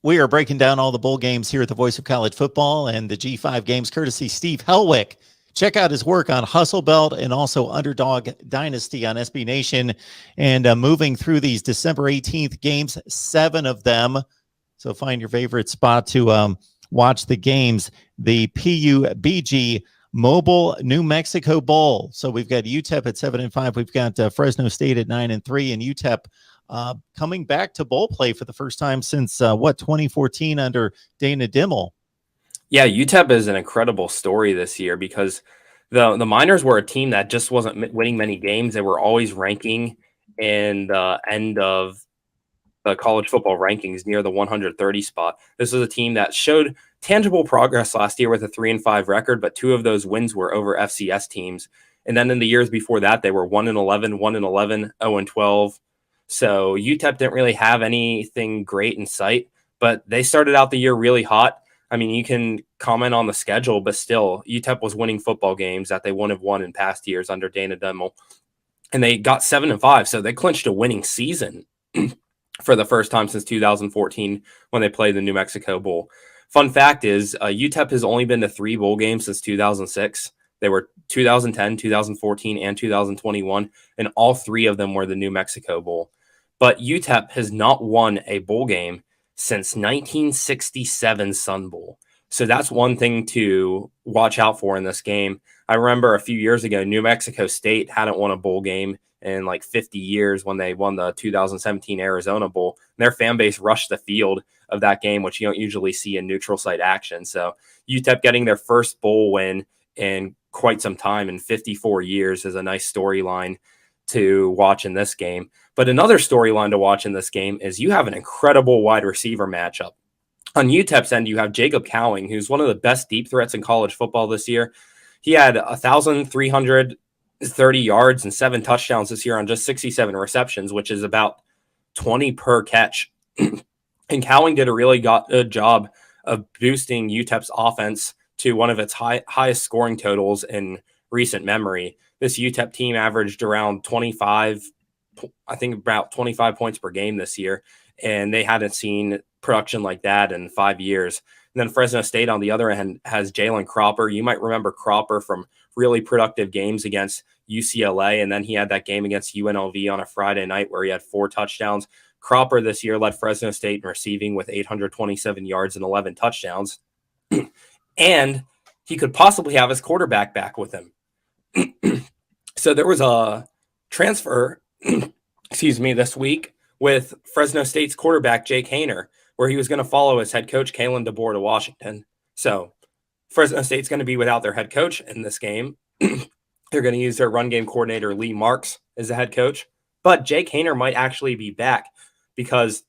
We are breaking down all the bowl games here at the Voice of College Football and the G5 games, courtesy Steve Helwick. Check out his work on Hustle Belt and also Underdog Dynasty on SB Nation. And moving through these December 18th games, 7 of them. So find your favorite spot to watch the games. The PUBG Mobile New Mexico Bowl. So we've got Utep at 7-5. We've got Fresno State at 9-3, and Utep coming back to bowl play for the first time since 2014 under Dana Dimmel. Yeah, Utep is an incredible story this year because the Miners were a team that just wasn't winning many games. They were always ranking in the end of the college football rankings near the 130 spot. This was a team that showed tangible progress last year with a 3-5 record, but 2 of those wins were over FCS teams. And then in the years before that, they were 1-11, 1-11, 0-12. So UTEP didn't really have anything great in sight, but they started out the year really hot. I mean, you can comment on the schedule, but still, UTEP was winning football games that they wouldn't have won in past years under Dana Dimmel. And they got 7-5, so they clinched a winning season for the first time since 2014 when they played the New Mexico Bowl. Fun fact is UTEP has only been to 3 bowl games since 2006. They were 2010, 2014, and 2021, and all 3 of them were the New Mexico Bowl. But UTEP has not won a bowl game since 1967 Sun Bowl. So that's one thing to watch out for in this game. I remember a few years ago, New Mexico State hadn't won a bowl game in like 50 years when they won the 2017 Arizona Bowl. Their fan base rushed the field of that game, which you don't usually see in neutral site action. So UTEP getting their first bowl win in quite some time, in 54 years, is a nice storyline to watch in this game. But another storyline to watch in this game is you have an incredible wide receiver matchup. On UTEP's end, you have Jacob Cowing, who's one of the best deep threats in college football this year. He had 1,330 yards and 7 touchdowns this year on just 67 receptions, which is about 20 per catch. And Cowing did a really good job of boosting UTEP's offense to one of its highest scoring totals in recent memory. This UTEP team averaged around 25, I think about 25 points per game this year, and they hadn't seen production like that in 5 years. And then Fresno State, on the other end, has Jalen Cropper. You might remember Cropper from really productive games against UCLA, and then he had that game against UNLV on a Friday night where he had 4 touchdowns. Cropper this year led Fresno State in receiving with 827 yards and 11 touchdowns. And he could possibly have his quarterback back with him. So there was a transfer, this week with Fresno State's quarterback, Jake Haener, where he was going to follow his head coach, Kalen DeBoer, to Washington. So Fresno State's going to be without their head coach in this game. They're going to use their run game coordinator, Lee Marks, as the head coach. But Jake Haener might actually be back because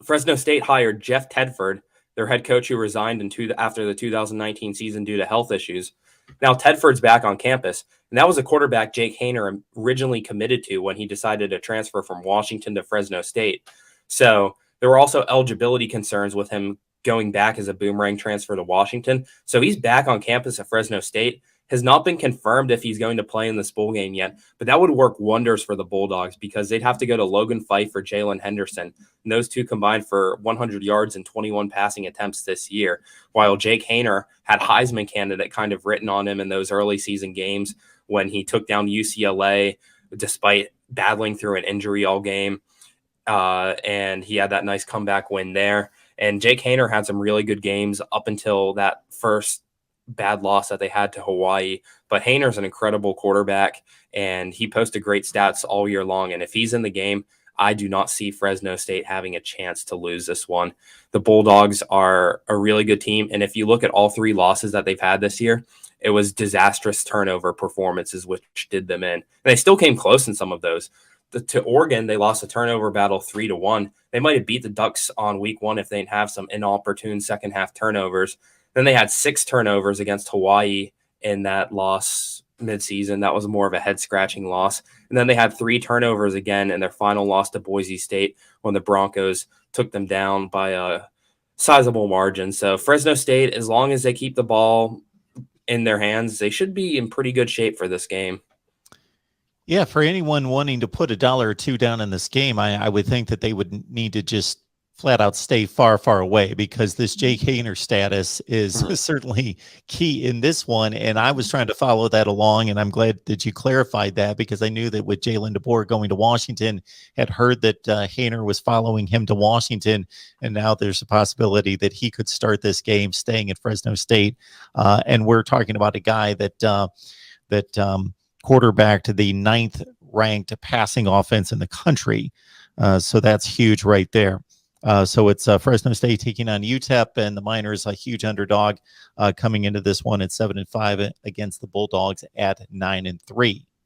Fresno State hired Jeff Tedford, their head coach, who resigned after the 2019 season due to health issues. Now Tedford's back on campus, and that was a quarterback Jake Haener originally committed to when he decided to transfer from Washington to Fresno State. So there were also eligibility concerns with him going back as a boomerang transfer to Washington. So he's back on campus at Fresno State. Has not been confirmed if he's going to play in this bowl game yet, but that would work wonders for the Bulldogs because they'd have to go to Logan Fife or Jalen Henderson. And those two combined for 100 yards and 21 passing attempts this year, while Jake Haener had Heisman candidate kind of written on him in those early season games when he took down UCLA despite battling through an injury all game. And he had that nice comeback win there. And Jake Haener had some really good games up until that first bad loss that they had to Hawaii. But Haener's an incredible quarterback, and he posted great stats all year long. And if he's in the game, I do not see Fresno State having a chance to lose this one. The Bulldogs are a really good team. And if you look at all 3 losses that they've had this year, it was disastrous turnover performances, which did them in. And they still came close in some of those. To Oregon, they lost a turnover battle 3-1. They might have beat the Ducks on week 1 if they didn't have some inopportune second half turnovers. Then they had 6 turnovers against Hawaii in that loss midseason. That was more of a head-scratching loss. And then they had 3 turnovers again in their final loss to Boise State when the Broncos took them down by a sizable margin. So Fresno State, as long as they keep the ball in their hands, they should be in pretty good shape for this game. Yeah, for anyone wanting to put $1 or $2 down in this game, I would think that they would need to just flat out stay far, far away, because this Jake Haener status is certainly key in this one. And I was trying to follow that along, and I'm glad that you clarified that, because I knew that with Jalen DeBoer going to Washington, had heard that Haener was following him to Washington, and now there's a possibility that he could start this game staying at Fresno State. And we're talking about a guy that quarterbacked the 9th ranked passing offense in the country. So that's huge right there. So it's Fresno State taking on Utep, and the Miners a huge underdog coming into this one at 7-5 against the Bulldogs at 9-3.